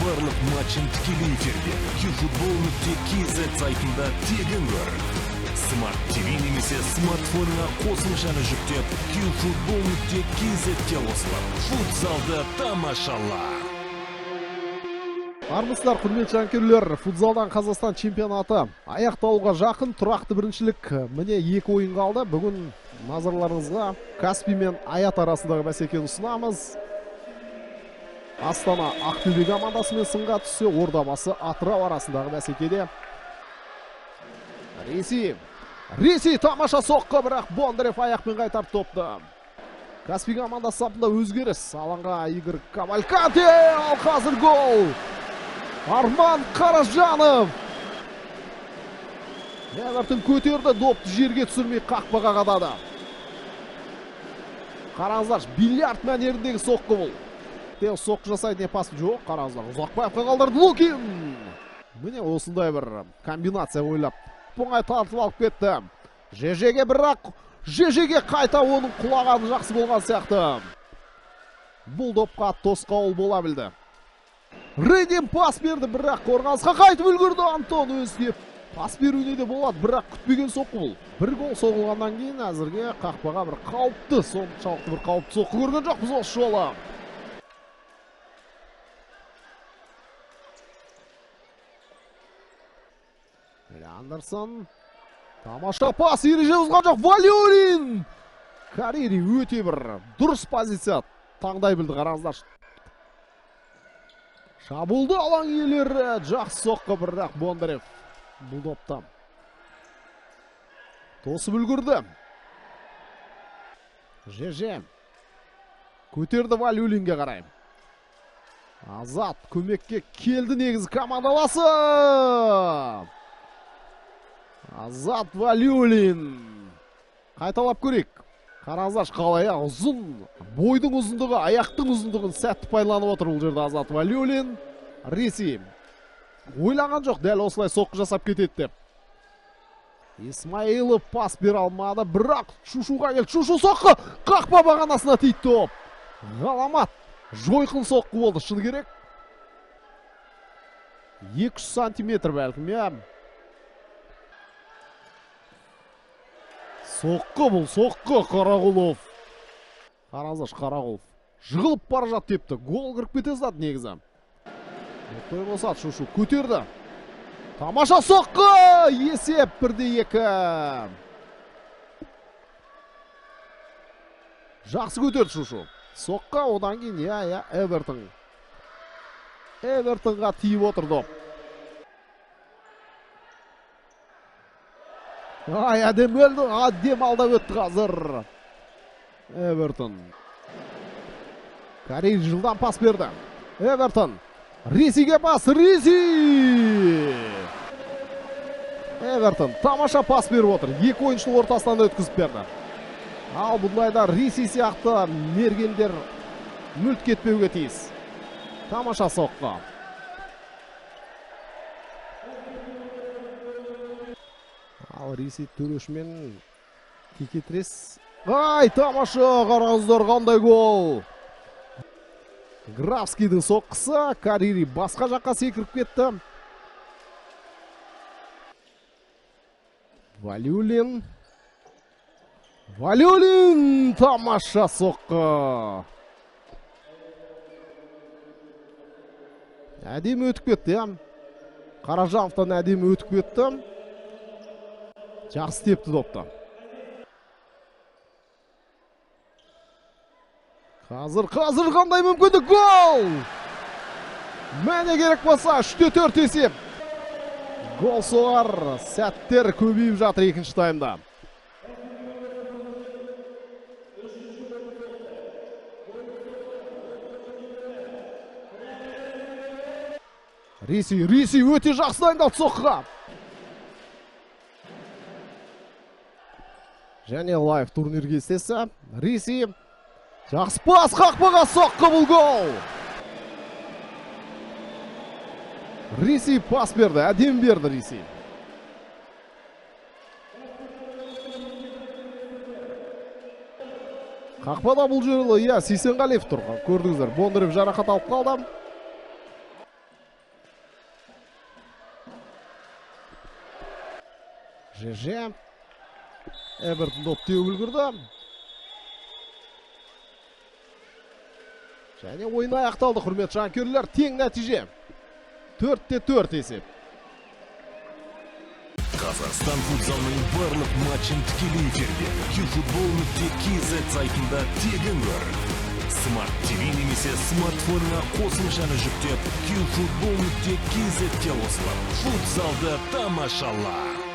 барлық матчын тікелей эфирде uFootball.kz сайтында тегін көр. Smart TV немесе смартфоныңа қосымшаны жүктеп, uFootball.kz-те қосылып, футзалды тамашала. Армысыздар, құрметті жанкүйерлер, футзалдан Қазақстан чемпионаты аяқталуға жақын, тұрақты біріншілік міне 2 ойын қалды. Бүгін назарларыңызға Каспий мен Аят арасындағы бәсекені ұсынамыз. Астана Ақтөбе командасымен сынға түссе, Ордабасы Атырау арасындағы бәсекеде. Ресей тамаша соққы, бірақ Бондарев аяқпен қайтарып топты. Каспий командасы сапында өзгеріс. Алаңға Игорь Кавальканте, ал қазір гол. Арман Қаражанов. Эвертон көтерді, допты жерге түсірмей қақпаға қадады. Қараңыздар, бильярд мәнеріндегі соққы бұл. Соққы жасайды, не пас жоқ. Қараңыздар, Ұзақбаевқа қалдырды Лукин. Міне осындай бір комбинация ойлап, оңай тартып алып кетті. ЖЖ-ге бірақ, ЖЖ-ге қайта оның құлағаны жақсы болған сияқты. Бұл допқа тосқауыл бола білді. Редим пас берді, бірақ қорғанысқа қайтып үлгірді. Антон өзге пас беруіне де болады, бірақ күтпеген соққы бұл. Бір гол соғылғаннан кейін әзірге қақпаға бір қауіпті, соншалықты бір қауіпті соққы көрген жоқпыз осы жолы. Андерсон. Тамаша пас, ереже бұзған жоқ. Валюрин. Карири өте бір дұрыс позиция таңдай білді, қараңыздар. Шабуылды алаң иелері, жақсы соққы, бірақ Бондарев бұл допта тосып үлгірді. ЖЖ көтерді Валюлинге қарай. Азат көмекке келді, негізі командаласы. Азат Валюлин. Қайталап көрейік. Қараңыздар, қалай ұзын, бойдың ұзындығы, аяқтың ұзындығын сәтті пайдаланып отыр бұл жерде Азат Валюлин. Ресей ойлаған жоқ, дәл осылай соққы жасап кетеді деп. Исмаилов пас бере алмады, бірақ Шушуға келді. Шушу соққы, қақпа бағанасына тиді топ. Ғаламат, жойқын соққы болды, шыны керек. 200 сантиметр бәлкім, я. Соққы бұл, соққы Қарағұлов. Қараңыздар, Қарағұлов жығылып бара жат депті. Гол кіріп кете зат негізі. Той болсат, Шушу көтерді. Тамаша соққы! Есеп 1-2. Жақсы көтерді Шушу. Соққы, одан кейін, Эвертон. Эвертонға тиіп отыр доп. Әдем өлді, әдем алда өтті қазір. Эвертон. Карин жылдан пас берді. Эвертон. Ресейге пас, Ресей! Эвертон тамаша пас беріп отыр. 2 ойыншының ортасынан өткізіп берді. Ал бұндайда Ресей сияқты мергендер мүлт кетпеуге тиіс. Тамаша соққы. Ал Ресей төрешмен текетрес. Ай, тамаша, қараңыздар, қандай гол. Графскийдің соққысы, Карири басқа жаққа секіріп кетті. Валюлин. Валюлин, тамаша соққы. Әдемі өтіп кетті, Қаражановтан әдемі өтіп кетті. Жақсы тепті допты. Қазір қандай мүмкіндік, гол! Мәне керек болса, 3-4 есеп. Гол соғар, сәттер көбейіп жатыр екінші таймда. Ресей өте жақсы дайындалды соққыға. Және лайв турнир кестесі. Ресей жақсы пас, қақпаға соққы, бұл гол. Ресей пас берді, әдем берді Ресей. Қақпада бұл жолы Сейсенғалиев тұр. Көрдіңіздер, Бондарев жарақат алып қалды. ЖЖ. Эвертон доп теуіп үлгерді. Және ойын аяқталды, құрметті жанкүйерлер. Тең нәтиже. 4-4 есеп. Қазақстан футзалының барлық матчын тікелей эфирде eFootball.kz сайтында тегін көр. Smart TV немесе смартфонына қосымшаны жүктеп eFootball.kz-те қосылып, футзалды тамашала.